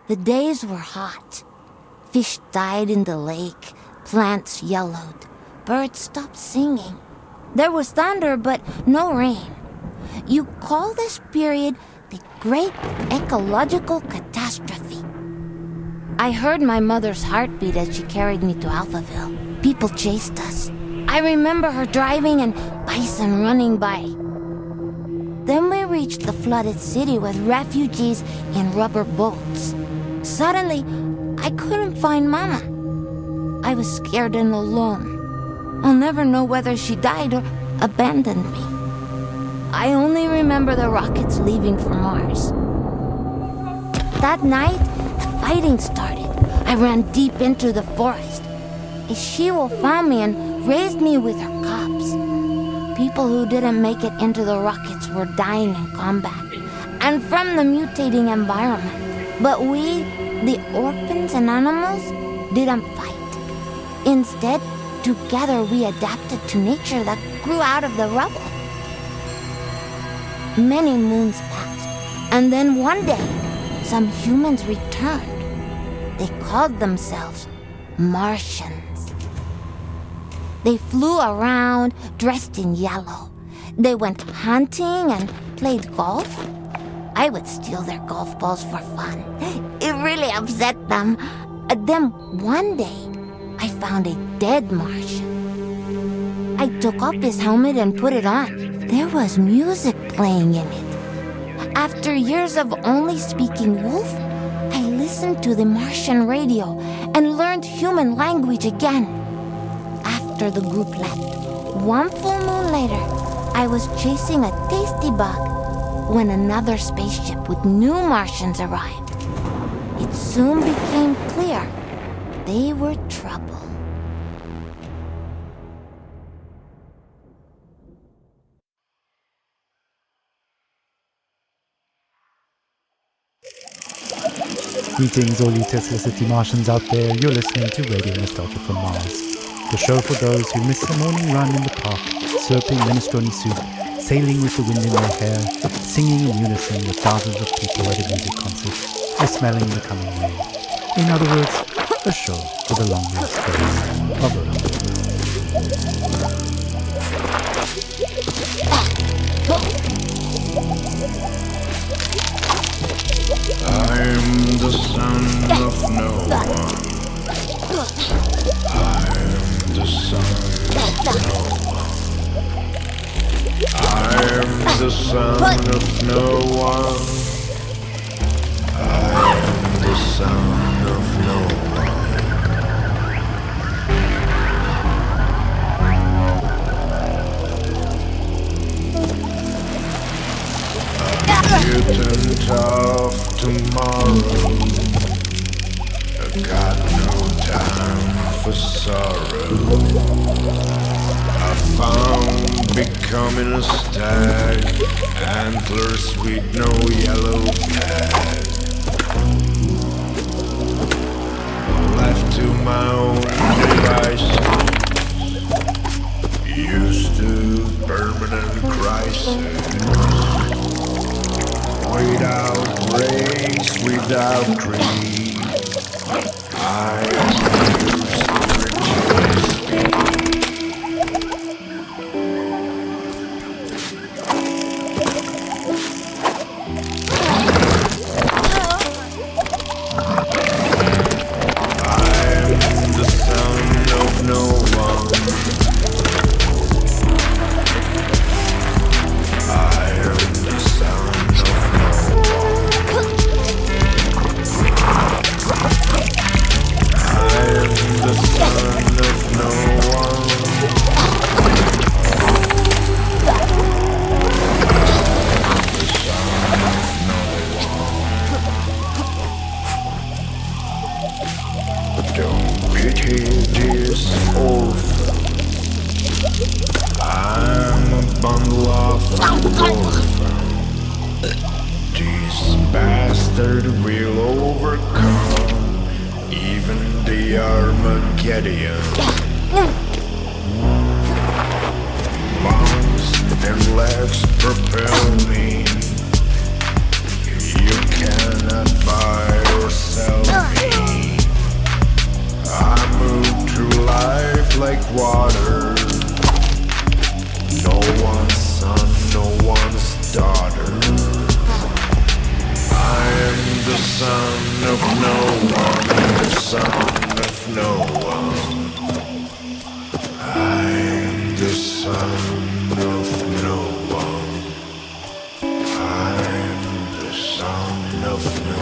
The days were hot. Fish died in the lake, plants yellowed, birds stopped singing. There was thunder, but no rain. You call this period the Great Ecological Catastrophe. I heard my mother's heartbeat as she carried me to Alphaville. People chased us. I remember her driving and bison running by. Then we reached the flooded city with refugees in rubber boats. Suddenly, I couldn't find Mama. I was scared and alone. I'll never know whether she died or abandoned me. I only remember the rockets leaving for Mars. That night, the fighting started. I ran deep into the forest. A she-wolf found me and raised me with her cubs. People who didn't make it into the rockets were dying in combat and from the mutating environment. But we, the orphans and animals, didn't fight. Instead, together we adapted to nature that grew out of the rubble. Many moons passed, and then one day, some humans returned. They called themselves Martians. They flew around dressed in yellow. They went hunting and played golf. I would steal their golf balls for fun. It really upset them. Then one day, I found a dead Martian. I took off his helmet and put it on. There was music playing in it. After years of only speaking wolf, I listened to the Martian radio and learned human language again. After the group left, one full moon later, I was chasing a tasty bug when another spaceship with new Martians arrived. It soon became clear they were trouble. Greetings all you Tesla City Martians out there, you're listening to Radio Nostalgia from Mars. The show for those who miss the morning run in the park, slurping minestrone soup, sailing with the wind in their hair, singing in unison with thousands of people at a music concert, or smelling the coming rain. In other words, a show for the long lost days of Earth. I'm the son of no one. I'm the son of no one. I'm the son of no one. I'm the son of no one. A mutant of tomorrow. I got no time for sorrow. I found becoming a stag, antlers with no yellow tag. Left to my own devices, used to permanent crisis. Without race walls without greed. I am the son of no one. I am the son of no one. I am the son of no one. Don't pity this orphan. I'm a bundle of orphan. This bastard will overcome even the Armageddon. Lungs and legs propel me. You cannot buy or sell me. I move through life like water. No one's son, no one's daughter. I am the son of no one, the son of no one. I am the son of no one. I am the son of no one.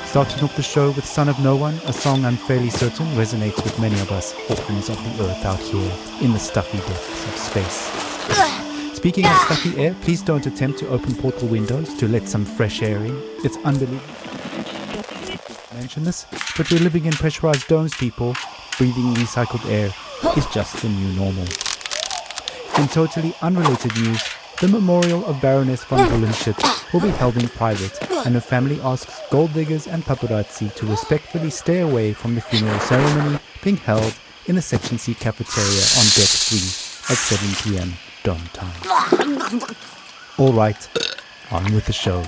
Starting off the show with Son of No One, a song I'm fairly certain resonates with many of us orphans of the earth out here in the stuffy depths of space. Speaking of stuffy air, please don't attempt to open portal windows to let some fresh air in. It's unbelievable to mention this, but we're living in pressurized domes, people. Breathing recycled air is just the new normal. In totally unrelated news, the memorial of Baroness von Bullenshit will be held in private, and her family asks gold diggers and paparazzi to respectfully stay away from the funeral ceremony being held in the Section C cafeteria on Deck 3 at 7 p.m. Dome time. Alright, on with the show.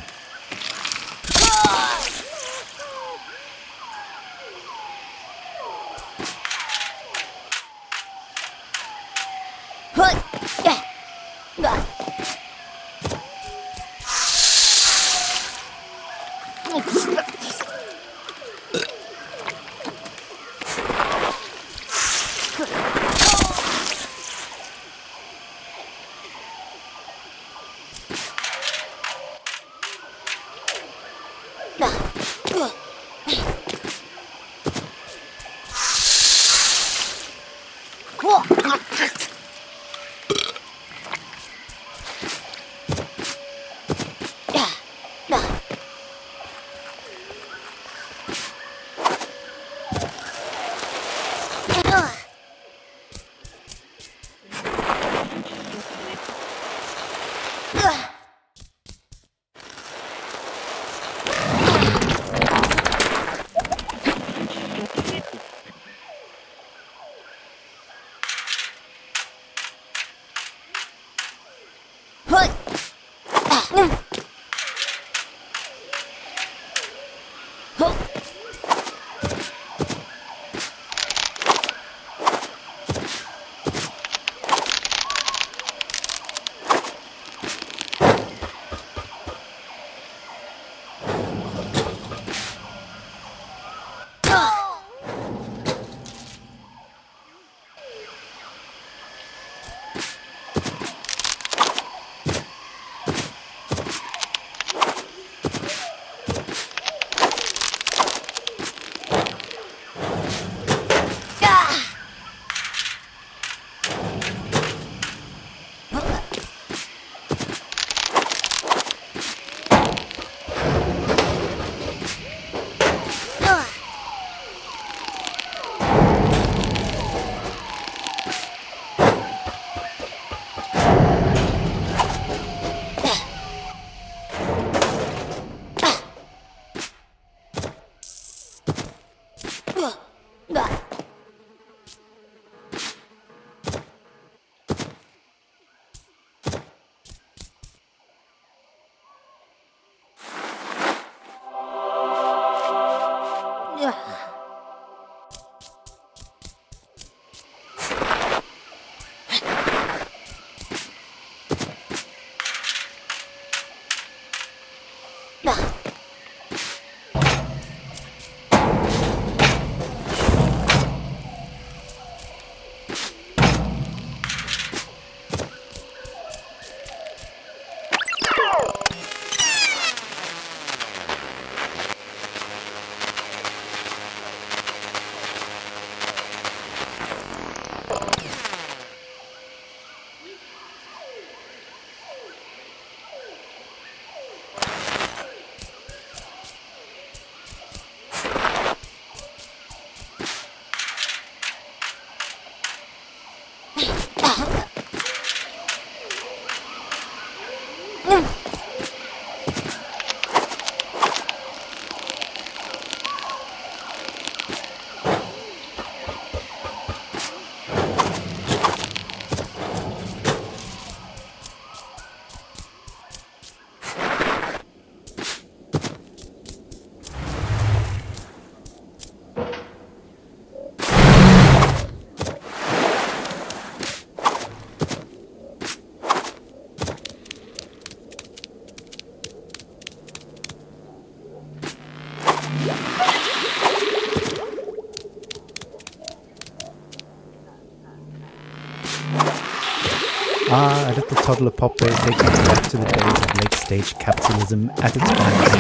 Edit the toddler pop bear takes us back to the days of late-stage capitalism at its finest.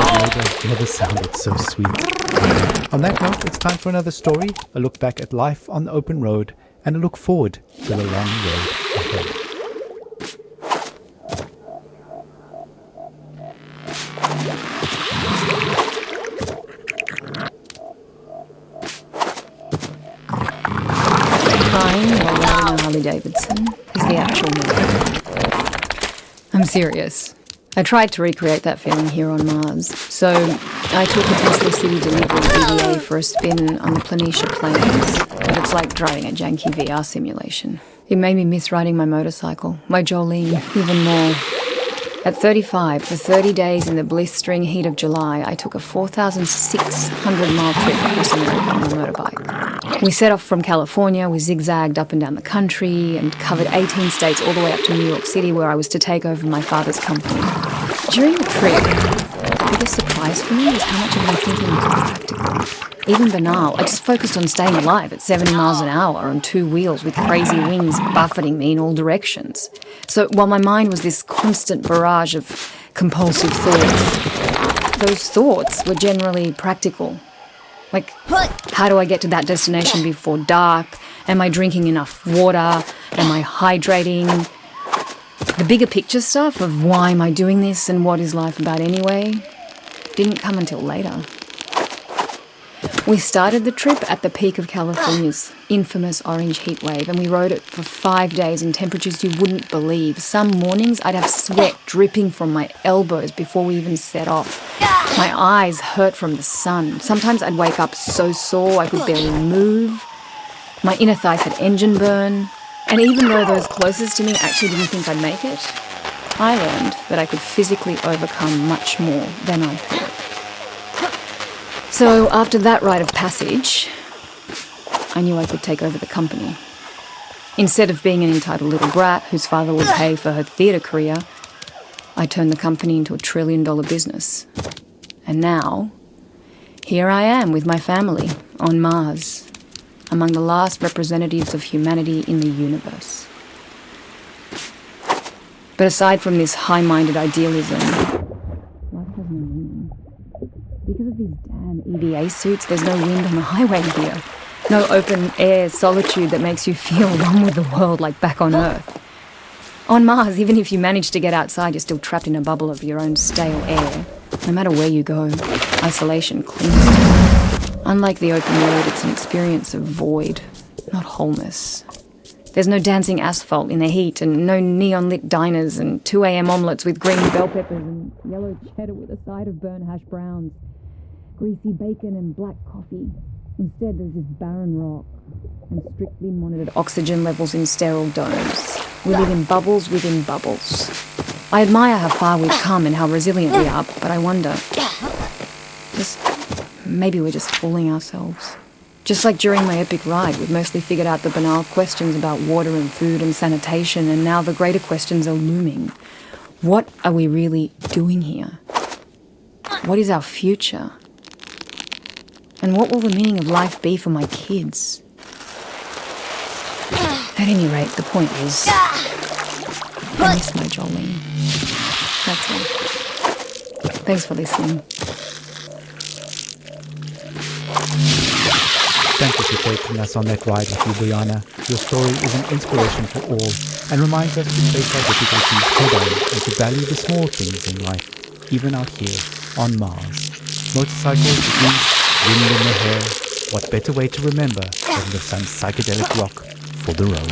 Child labor never sounded so sweet. On that note, it's time for another story, a look back at life on the open road, and a look forward to the long road ahead. Crying while riding a Harley-Davidson is the actual move. I'm serious. I tried to recreate that feeling here on Mars. So I took a Tesla City Delivery EVA for a spin on the Planitia Plains, but it's like driving a janky VR simulation. It made me miss riding my motorcycle, my Jolene, even more. At 35, for 30 days in the blistering heat of July, I took a 4,600-mile trip across America on my motorbike. We set off from California, we zigzagged up and down the country, and covered 18 states all the way up to New York City, where I was to take over my father's company. During the trip, the biggest surprise for me was how much of my thinking was practical. Even banal, I just focused on staying alive at 70 miles an hour on two wheels with crazy wings buffeting me in all directions. So while my mind was this constant barrage of compulsive thoughts, those thoughts were generally practical. Like, how do I get to that destination before dark? Am I drinking enough water? Am I hydrating? The bigger picture stuff of why am I doing this and what is life about anyway didn't come until later. We started the trip at the peak of California's infamous orange heat wave, and we rode it for 5 days in temperatures you wouldn't believe. Some mornings I'd have sweat dripping from my elbows before we even set off. My eyes hurt from the sun. Sometimes I'd wake up so sore I could barely move. My inner thighs had engine burn. And even though those closest to me actually didn't think I'd make it, I learned that I could physically overcome much more than I thought. So after that rite of passage, I knew I could take over the company. Instead of being an entitled little brat whose father would pay for her theatre career, I turned the company into a $1 trillion business. And now, here I am with my family on Mars, among the last representatives of humanity in the universe. But aside from this high-minded idealism, life has no meaning. Because of these damn EVA suits, there's no wind on the highway here. No open-air solitude that makes you feel one with the world like back on Earth. On Mars, even if you manage to get outside, you're still trapped in a bubble of your own stale air. No matter where you go, isolation clings to you. Unlike the open road, it's an experience of void, not wholeness. There's no dancing asphalt in the heat, and no neon-lit diners, and 2 a.m. omelettes with green bell peppers and yellow cheddar with a side of burnt hash browns, greasy bacon and black coffee. Instead, there's this barren rock and strictly monitored oxygen levels in sterile domes. We live in bubbles within bubbles. I admire how far we've come and how resilient we are, but I wonder, maybe we're just fooling ourselves. Just like during my epic ride, we've mostly figured out the banal questions about water and food and sanitation, and now the greater questions are looming. What are we really doing here? What is our future? And what will the meaning of life be for my kids? At any rate, the point is, I miss my Jolene. That's all. Thanks for listening. Thank you for taking us on that ride with you, Brianna. Your story is an inspiration for all and reminds us to face our difficulties head on and to value the small things in life, even out here on Mars. Motorcycles, grease, wind in the hair. What better way to remember than with some psychedelic rock for the road?